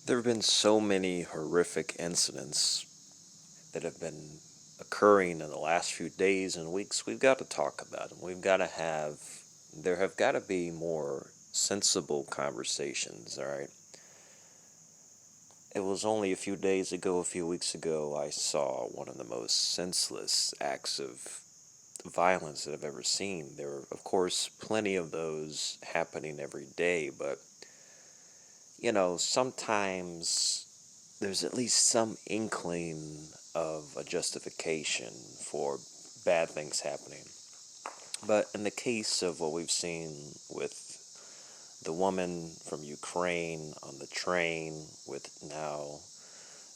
There have been so many horrific incidents that have been occurring in the last few days and weeks. We've got to talk about them. There have got to be more sensible conversations, all right? It was only a few days ago, a few weeks ago, I saw one of the most senseless acts of violence that I've ever seen. There are, of course, plenty of those happening every day, but, sometimes there's at least some inkling of a justification for bad things happening. But in the case of what we've seen with the woman from Ukraine on the train, with now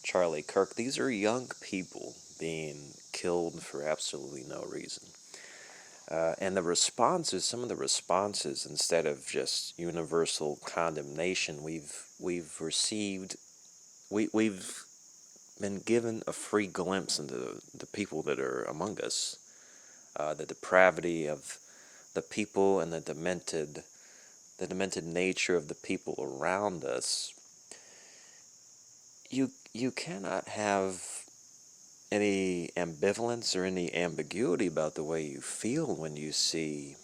Charlie Kirk, these are young people being killed for absolutely no reason. And some of the responses, instead of just universal condemnation, we've been given a free glimpse into the people that are among us, the depravity of the people and the demented nature of the people around us. You cannot have any ambivalence or any ambiguity about the way you feel when you see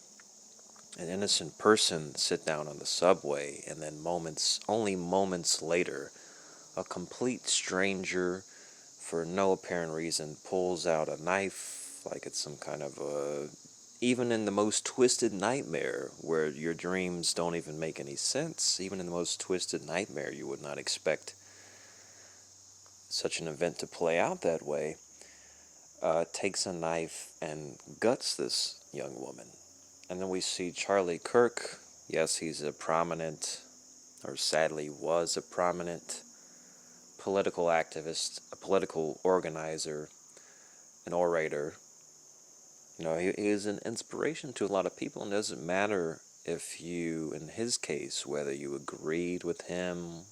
an innocent person sit down on the subway and then only moments later, a complete stranger, for no apparent reason, pulls out a knife like it's some kind of even in the most twisted nightmare where your dreams don't even make any sense, even in the most twisted nightmare you would not expect such an event to play out that way, takes a knife and guts this young woman. And then we see Charlie Kirk. Yes, he's a prominent, or sadly was a prominent political activist, a political organizer, an orator. He is an inspiration to a lot of people, and it doesn't matter if you, in his case, whether you agreed with him,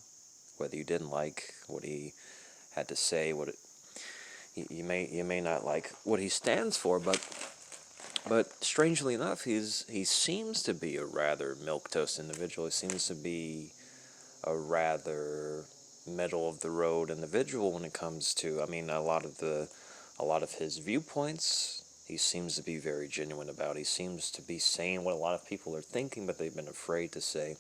whether you didn't like what he had to say, you may not like what he stands for, but strangely enough, he seems to be a rather milquetoast individual. He seems to be a rather middle of the road individual when it comes to, a lot of his viewpoints. He seems to be very genuine about. He seems to be saying what a lot of people are thinking, but they've been afraid to say.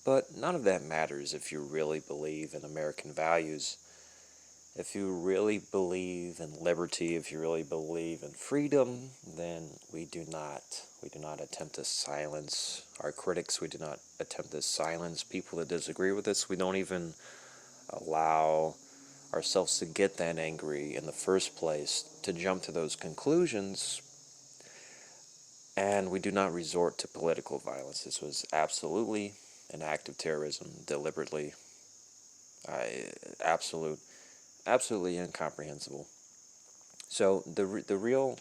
But none of that matters if you really believe in American values. If you really believe in liberty, if you really believe in freedom, then we do not attempt to silence our critics. We do not attempt to silence people that disagree with us. We don't even allow ourselves to get that angry in the first place, to jump to those conclusions, and we do not resort to political violence. This was absolutely an act of terrorism, deliberately, absolutely incomprehensible. So the real,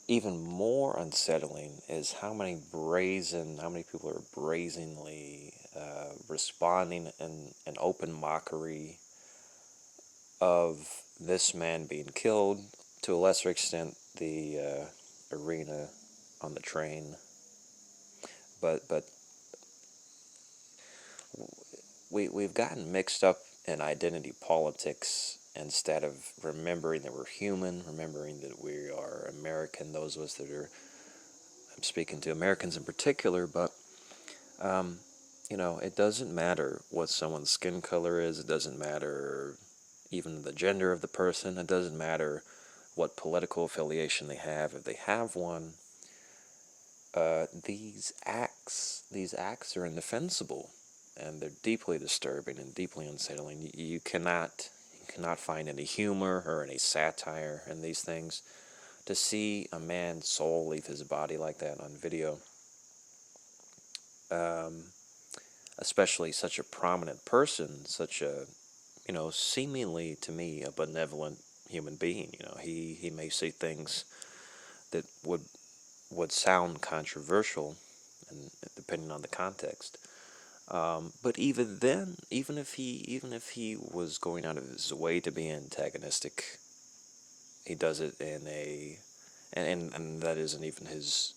even more unsettling is how many people are brazenly responding in open mockery of this man being killed, to a lesser extent the Iryna on the train. But we've gotten mixed up in identity politics instead of remembering that we're human, remembering that we are American. Those of us that are, I'm speaking to Americans in particular, but it doesn't matter what someone's skin color is. It doesn't matter even the gender of the person. It doesn't matter what political affiliation they have, if they have one. These acts are indefensible, and they're deeply disturbing and deeply unsettling. You cannot find any humor or any satire in these things. To see a man's soul leave his body like that on video, especially such a prominent person, such a, seemingly to me a benevolent human being. He may say things that would sound controversial, and depending on the context. But even then, even if he was going out of his way to be antagonistic, he does it in a, and that isn't even his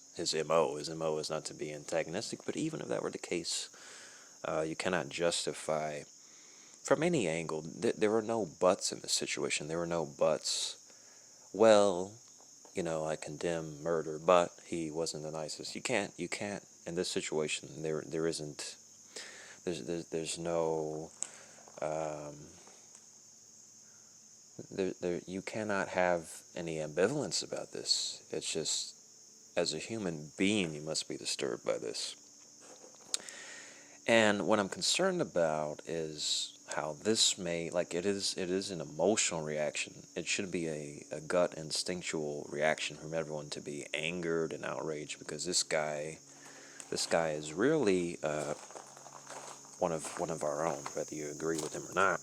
MO. His MO is not to be antagonistic. But even if that were the case, you cannot justify from any angle. There were no buts in this situation. There were no buts. Well, I condemn murder, but he wasn't the nicest. You can't in this situation. There isn't. There's no. Um, you cannot have any ambivalence about this. It's just, as a human being, you must be disturbed by this. And what I'm concerned about is how this may, like, it is an emotional reaction. It should be a gut instinctual reaction from everyone to be angered and outraged, because this guy is really one of our own, whether you agree with him or not.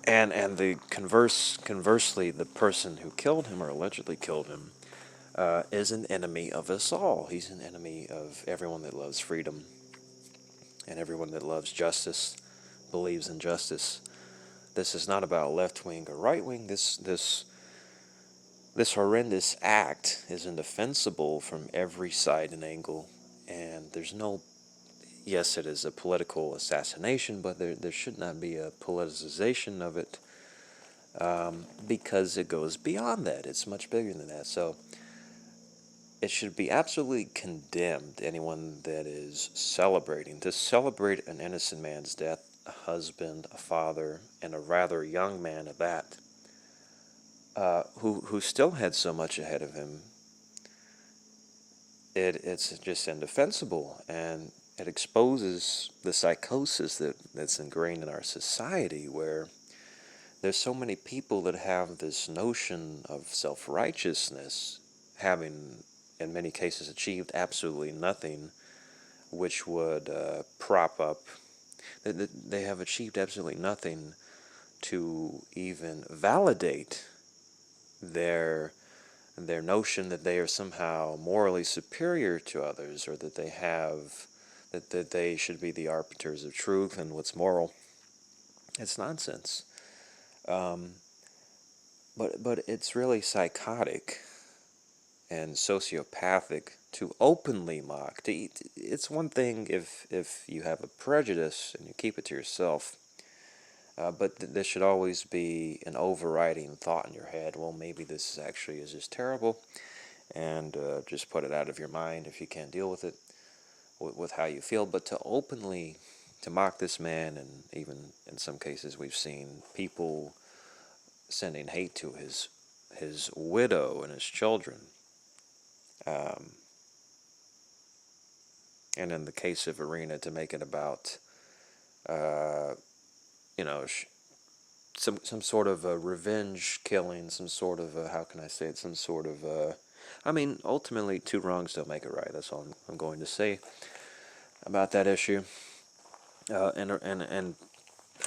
And the conversely, the person who killed him or allegedly killed him is an enemy of us all. He's an enemy of everyone that loves freedom and everyone that loves justice, believes in justice. This is not about left wing or right wing. This horrendous act is indefensible from every side and angle, and there's no. Yes, it is a political assassination, but there should not be a politicization of it, because it goes beyond that. It's much bigger than that. So it should be absolutely condemned, anyone that is celebrating. To celebrate an innocent man's death, a husband, a father, and a rather young man at that, who still had so much ahead of him, it's just indefensible, and it exposes the psychosis that's ingrained in our society, where there's so many people that have this notion of self-righteousness, having in many cases achieved absolutely nothing, which would prop up. They have achieved absolutely nothing to even validate their notion that they are somehow morally superior to others, or that that they should be the arbiters of truth and what's moral. It's nonsense. Um, but it's really psychotic and sociopathic to openly mock. It's one thing if you have a prejudice and you keep it to yourself, but there should always be an overriding thought in your head. Well, maybe this actually is just terrible, and just put it out of your mind if you can't deal with it, with how you feel. But to openly to mock this man, and even in some cases we've seen people sending hate to his widow and his children. Um, and in the case of Iryna, to make it about, uh, you know, some sort of a revenge killing, some sort of a, how can I say it, some sort of I mean, ultimately, two wrongs don't make it right. That's all I'm going to say about that issue. And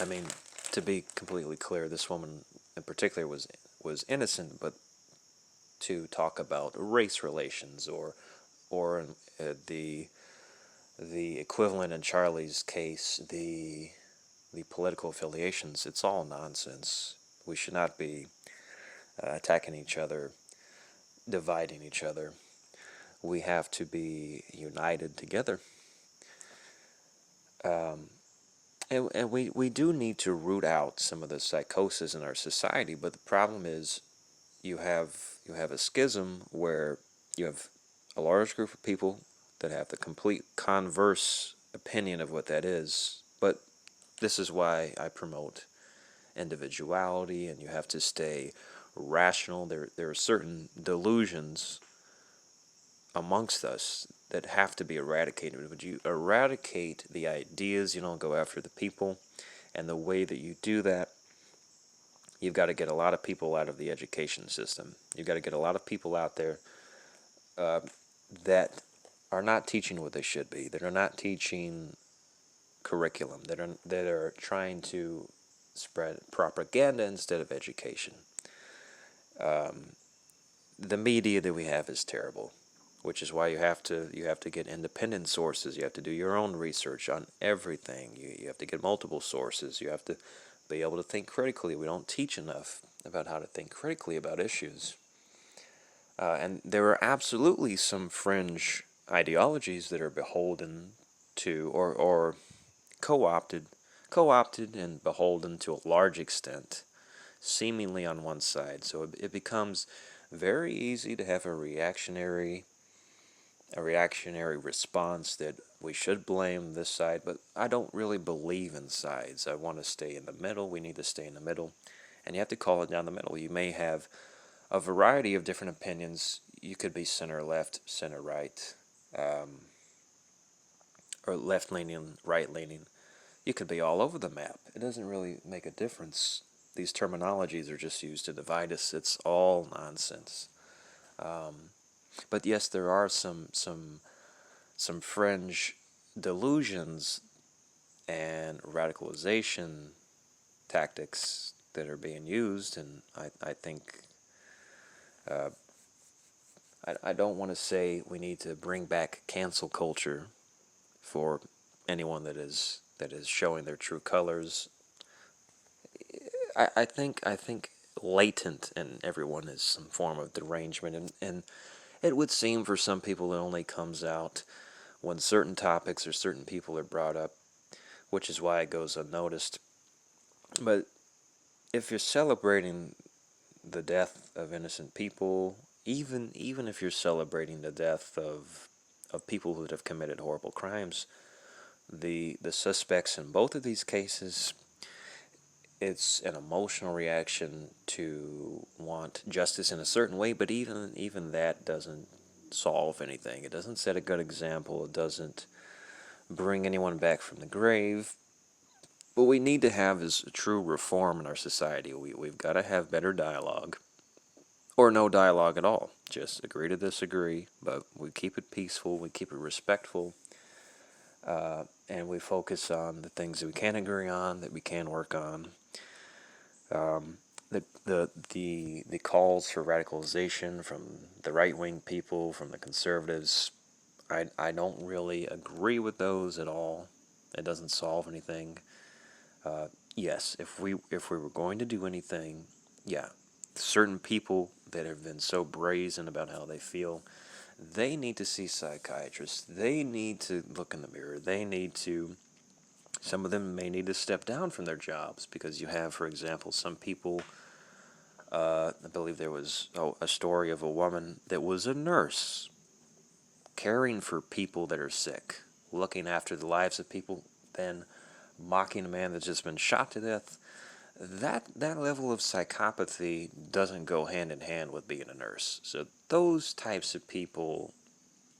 I mean, to be completely clear, this woman in particular was innocent, but to talk about race relations, or the equivalent in Charlie's case, the political affiliations, it's all nonsense. We should not be attacking each other, dividing each other. We have to be united together. Um, and we do need to root out some of the psychosis in our society, but the problem is you have a schism where you have a large group of people that have the complete converse opinion of what that is. But this is why I promote individuality, and you have to stay rational. There are certain delusions amongst us that have to be eradicated. But you eradicate the ideas, you don't go after the people. And the way that you do that, you've got to get a lot of people out of the education system. You've got to get a lot of people out there uh, that are not teaching what they should be, that are not teaching curriculum, that are trying to spread propaganda instead of education. Um, the media that we have is terrible, which is why you have to get independent sources. You have to do your own research on everything. You have to get multiple sources. You have to be able to think critically. We don't teach enough about how to think critically about issues. And there are absolutely some fringe ideologies that are beholden to, or co-opted, co-opted and beholden to a large extent, seemingly on one side. So it becomes very easy to have a reactionary response that we should blame this side, but I don't really believe in sides. I want to stay in the middle. We need to stay in the middle, and you have to call it down the middle. You may have a variety of different opinions. You could be center left, center right, or left leaning, right leaning. You could be all over the map. It doesn't really make a difference. These terminologies are just used to divide us. It's all nonsense. But yes, there are some fringe delusions and radicalization tactics that are being used, and I think I don't want to say we need to bring back cancel culture for anyone that is showing their true colors. I think latent in everyone is some form of derangement, and it would seem for some people it only comes out when certain topics or certain people are brought up, which is why it goes unnoticed. But if you're celebrating the death of innocent people, even if you're celebrating the death of people who have committed horrible crimes, the suspects in both of these cases, it's an emotional reaction to want justice in a certain way, but even that doesn't solve anything. It doesn't set a good example. It doesn't bring anyone back from the grave. What we need to have is a true reform in our society. We've got to have better dialogue, or no dialogue at all. Just agree to disagree, but we keep it peaceful, we keep it respectful, and we focus on the things that we can agree on, that we can work on. The calls for radicalization from the right wing people, from the conservatives, I don't really agree with those at all. It doesn't solve anything. Yes, if we were going to do anything, yeah, certain people that have been so brazen about how they feel, they need to see psychiatrists. They need to look in the mirror. Some of them may need to step down from their jobs because you have, for example, some people. I believe there was a story of a woman that was a nurse, caring for people that are sick, looking after the lives of people, then mocking a man that's just been shot to death. That level of psychopathy doesn't go hand in hand with being a nurse. So those types of people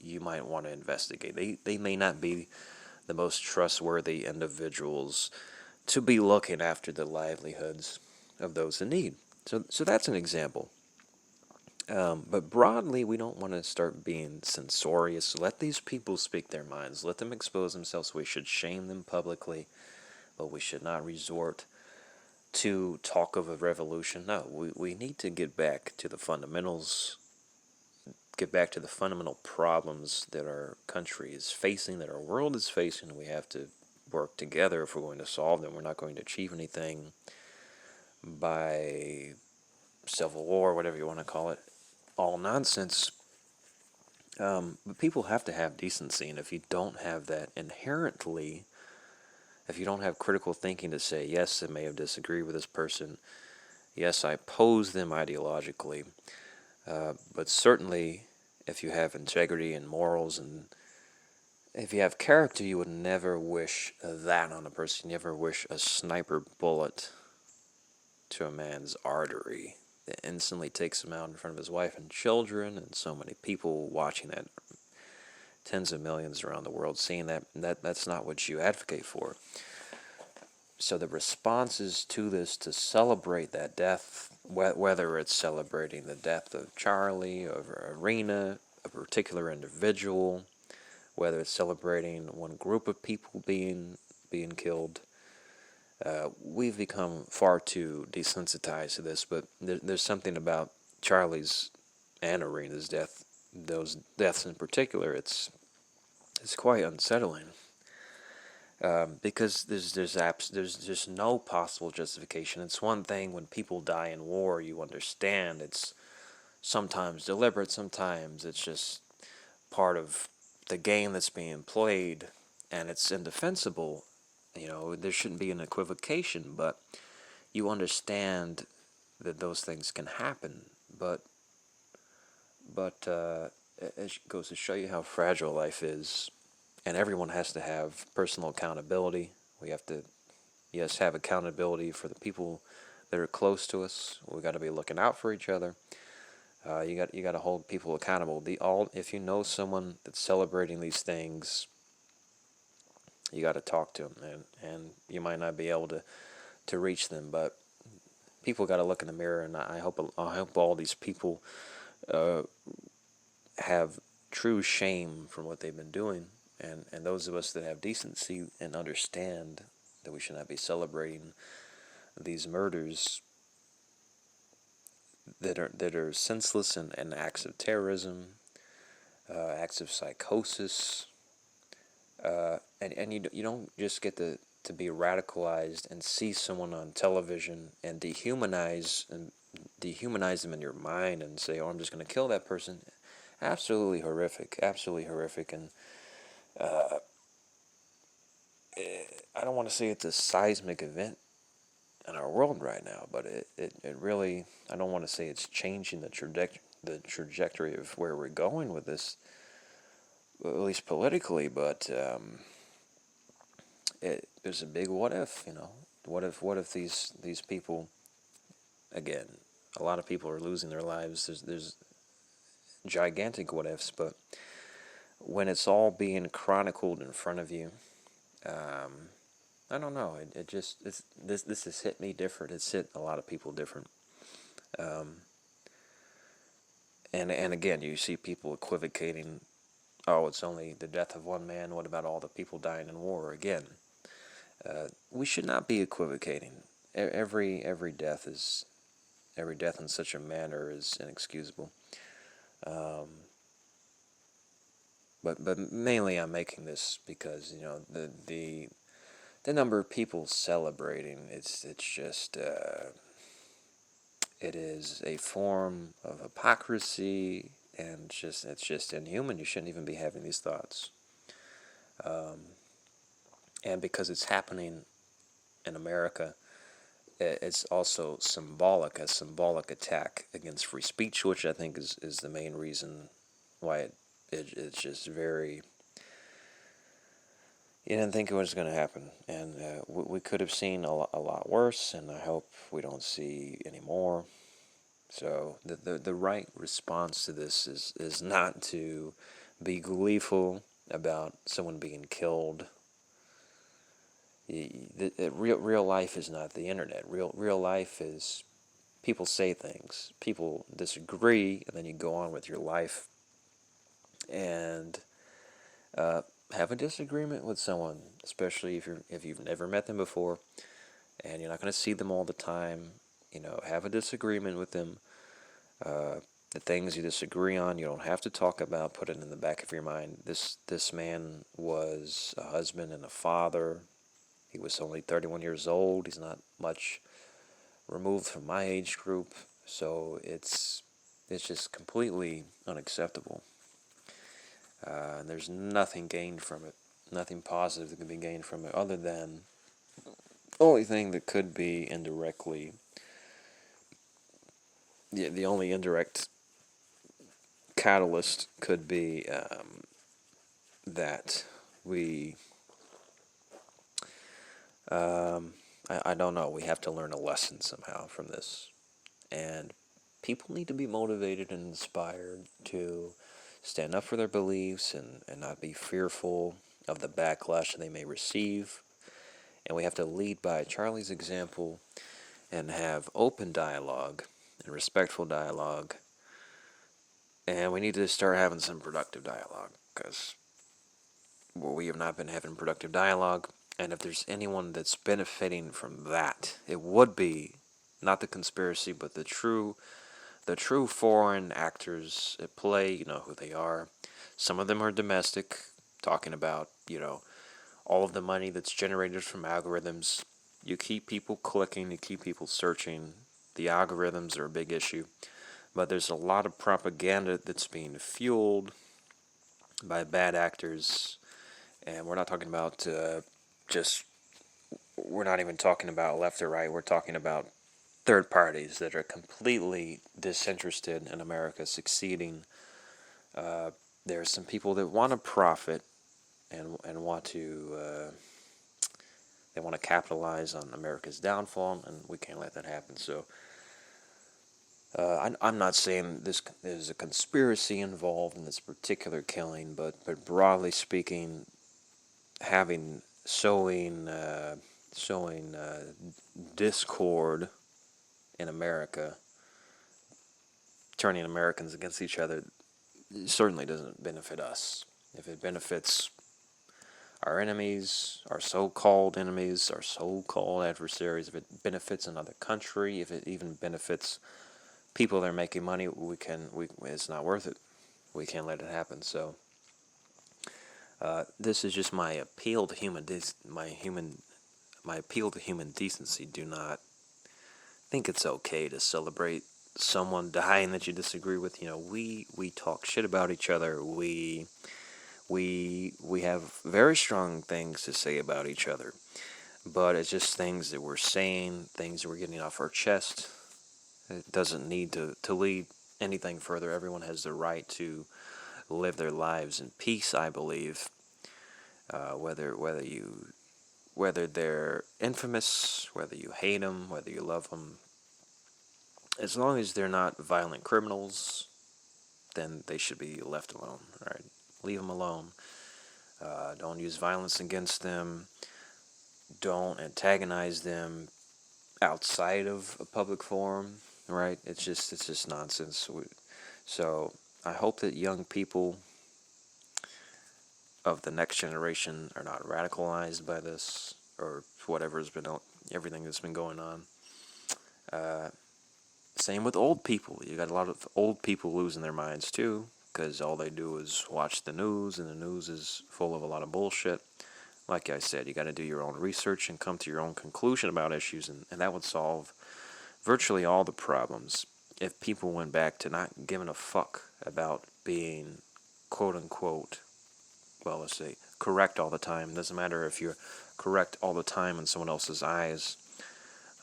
you might want to investigate. They may not be the most trustworthy individuals to be looking after the livelihoods of those in need. So that's an example. But broadly, we don't want to start being censorious. Let these people speak their minds. Let them expose themselves. We should shame them publicly, but we should not resort to talk of a revolution. No, we need to get back to the fundamentals, get back to the fundamental problems that our country is facing, that our world is facing. We have to work together if we're going to solve them. We're not going to achieve anything by civil war, whatever you want to call it, all nonsense. But people have to have decency, and if you don't have that inherently, if you don't have critical thinking to say, yes, I may have disagreed with this person, yes, I oppose them ideologically, but certainly if you have integrity and morals and if you have character, you would never wish that on a person. You never wish a sniper bullet to a man's artery that instantly takes him out in front of his wife and children, and so many people watching that, tens of millions around the world seeing that's not what you advocate for. So the responses to this to celebrate that death, whether it's celebrating the death of Charlie, of Iryna, a particular individual, whether it's celebrating one group of people being killed, we've become far too desensitized to this. But there's something about Charlie's and Iryna's death, those deaths in particular. It's quite unsettling. Because there's just no possible justification. It's one thing when people die in war, you understand it's sometimes deliberate, sometimes it's just part of the game that's being played, and it's indefensible. there shouldn't be an equivocation, but you understand that those things can happen. But it goes to show you how fragile life is, and everyone has to have personal accountability. We have to, yes, have accountability for the people that are close to us. We got to be looking out for each other. You got to hold people accountable. If you know someone that's celebrating these things, you got to talk to them, and you might not be able to reach them, but people got to look in the mirror, and I hope all these people uh, have true shame from what they've been doing, and those of us that have decency and understand that we should not be celebrating these murders that are senseless, and acts of terrorism, acts of psychosis, and you don't just get to be radicalized and see someone on television and dehumanize them in your mind and say, oh, I'm just going to kill that person. Absolutely horrific, and I don't want to say it's a seismic event in our world right now, but it really, I don't want to say it's changing the trajectory of where we're going with this, at least politically, but there's a big what if. What if these people, again, a lot of people are losing their lives. There's gigantic what ifs, but when it's all being chronicled in front of you, um, I don't know. This has hit me different. It's hit a lot of people different. Um, and again, you see people equivocating. Oh, it's only the death of one man. What about all the people dying in war? Again, we should not be equivocating. Every death in such a manner is inexcusable. Um, but mainly, I'm making this because the number of people celebrating, it's just it is a form of hypocrisy, and it's just inhuman. You shouldn't even be having these thoughts. Um, and because it's happening in America, it's also a symbolic attack against free speech, which I think is the main reason why it's just very. You didn't think it was going to happen, and we could have seen a lot worse, and I hope we don't see any more. So the right response to this is not to be gleeful about someone being killed. Real life is not the internet. Real life is people say things, people disagree, and then you go on with your life and have a disagreement with someone, especially if you've never met them before and you're not going to see them all the time. Have a disagreement with them. The things you disagree on, you don't have to talk about. Put it in the back of your mind. This man was a husband and a father. He was only 31 years old. He's not much removed from my age group, so it's just completely unacceptable. And there's nothing gained from it, nothing positive that can be gained from it, other than the only thing that could be indirectly, the only indirect catalyst could be that we, I don't know, we have to learn a lesson somehow from this. And people need to be motivated and inspired to stand up for their beliefs and not be fearful of the backlash they may receive. And we have to lead by Charlie's example and have open dialogue and respectful dialogue. And we need to start having some productive dialogue, because we have not been having productive dialogue. And if there's anyone that's benefiting from that, it would be not the conspiracy, but the true foreign actors at play. You know who they are. Some of them are domestic, talking about, all of the money that's generated from algorithms. You keep people clicking, you keep people searching. The algorithms are a big issue. But there's a lot of propaganda that's being fueled by bad actors. And we're not talking about just we're not even talking about left or right. We're talking about third parties that are completely disinterested in America succeeding. There are some people that want to profit and want to they want to capitalize on America's downfall, and we can't let that happen. So I'm not saying there's a conspiracy involved in this particular killing, but broadly speaking, having sowing discord in America, turning Americans against each other, certainly doesn't benefit us. If it benefits our enemies, our so-called enemies, our so-called adversaries, if it benefits another country, if it even benefits people that are making money, it's not worth it. We can't let it happen. So this is just my appeal to my appeal to human decency. Do not think it's okay to celebrate someone dying that you disagree with. We talk shit about each other. We have very strong things to say about each other, but it's just things that we're saying, things that we're getting off our chest. It doesn't need to lead anything further. Everyone has the right to live their lives in peace, I believe. Whether they're infamous, whether you hate them, whether you love them, as long as they're not violent criminals, then they should be left alone. All right, leave them alone. Don't use violence against them. Don't antagonize them outside of a public forum. Right? It's just nonsense. So I hope that young people of the next generation are not radicalized by this or everything that's been going on. Same with old people. You got a lot of old people losing their minds too, because all they do is watch the news, and the news is full of a lot of bullshit. Like I said, you got to do your own research and come to your own conclusion about issues, and that would solve virtually all the problems if people went back to not giving a fuck about being quote unquote, well, let's say, correct all the time. It doesn't matter if you're correct all the time in someone else's eyes,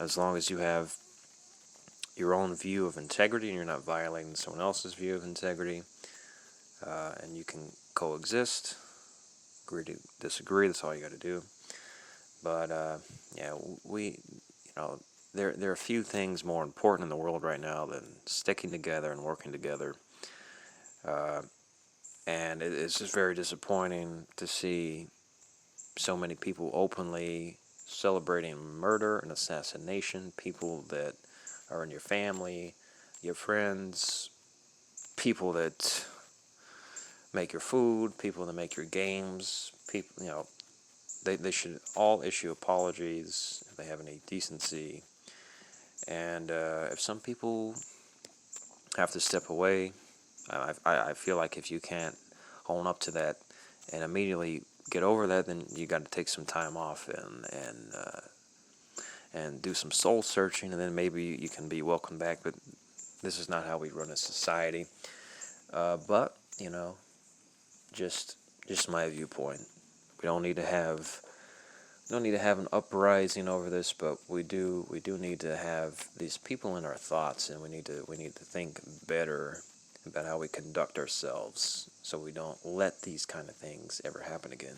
as long as you have your own view of integrity and you're not violating someone else's view of integrity, and you can coexist, agree to disagree. That's all you got to do. But yeah, there are few things more important in the world right now than sticking together and working together. And it's just very disappointing to see so many people openly celebrating murder and assassination, people that are in your family, your friends, people that make your food, people that make your games, people, they should all issue apologies if they have any decency. And if some people have to step away, I feel like if you can't own up to that and immediately get over that, then you got to take some time off and do some soul searching, and then maybe you can be welcomed back. But this is not how we run a society. But just my viewpoint. We don't need to have an uprising over this, but we do need to have these people in our thoughts, and we need to think better about how we conduct ourselves so we don't let these kind of things ever happen again.